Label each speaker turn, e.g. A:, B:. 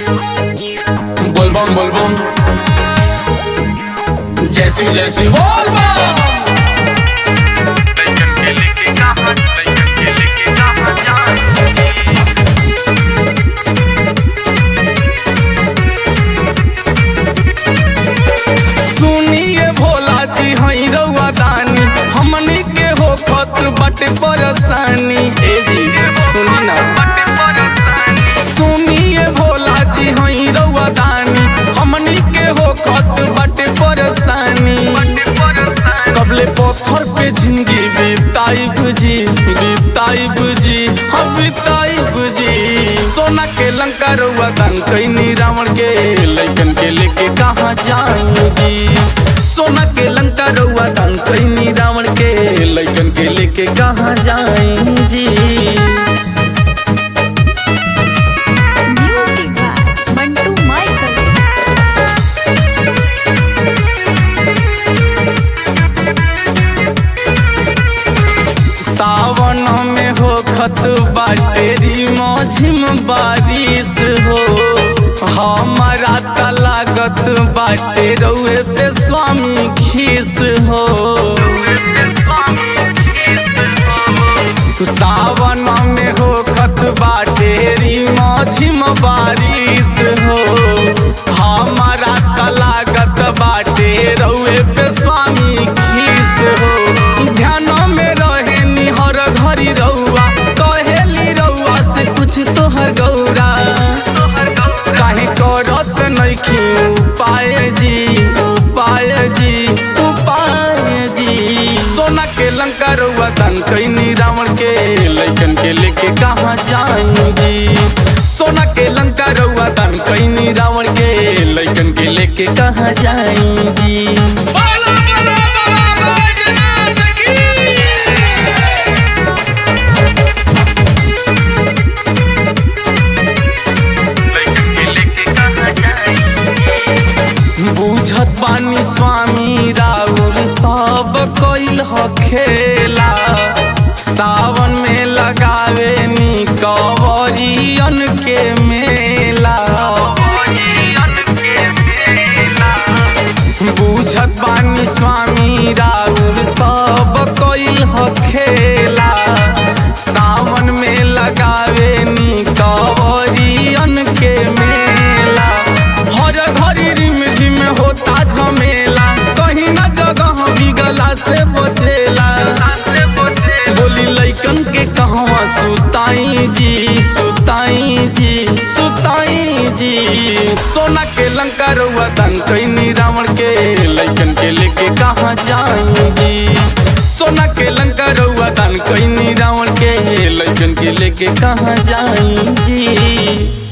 A: बोलबम बोलबम जैसी जैसी बोलबम हमनी के हो खत बटे परेशानी ए जी सुनी ना सुनिए भोला जी हई रउआ दानी हमनी के हो खत बटे परेशानी कबले पत्थर पे जिंदगी बिताई बुझी हम बिताई बुझी सोना के लंका रउआ दान कईनी रावण के लइकन के लेके कहाँ जाऊं जी सोना के लंका रउआ दान कईनी रावण के लइकन के लेके कहाँ जाई जी।
B: Music by Mantu Michael.
A: सावन में हो खत बाटेरी मौझिम बारिश हो हमारा लागत बाटे रउए पे स्वामी खीस हो सावन में हो खत बाटेरी मौझिम बारिश हो हमारा लागत बाटे रउए पे स्वामी खीस हो ध्यान में रहे निहर घरी रउआ कहेली रउआ से कुछ तोहर गौरा काहे करत नइखी उपाय जी सोना के लंका रउआ दान कईनी रावण के लइकन के लेके कहाँ जाई जी सोना के लंका रउआ दान कईनी रावण के लइकन के लेके कहाँ जाई जी। बुझत पानी स्वामी राउर सब कइल ह खेला सावन में लगावे नी कवरियन के मेला बुझत पानी स्वामी राउर सब कइल ह खेला सावन में लगावे नी कवरियन के मेला हर घड़ी रिमझिम होता झमेला कहीं ना जगह बिगला से बचेला बोली लइकन के कहवा सुताई जी सोना के लंका रउआ दान कईनी रावण के लइकन के लेके कहाँ जाई जी सोना के लंका रउआ दान कईनी रावण के लइकन के लेके कहाँ जाई जी।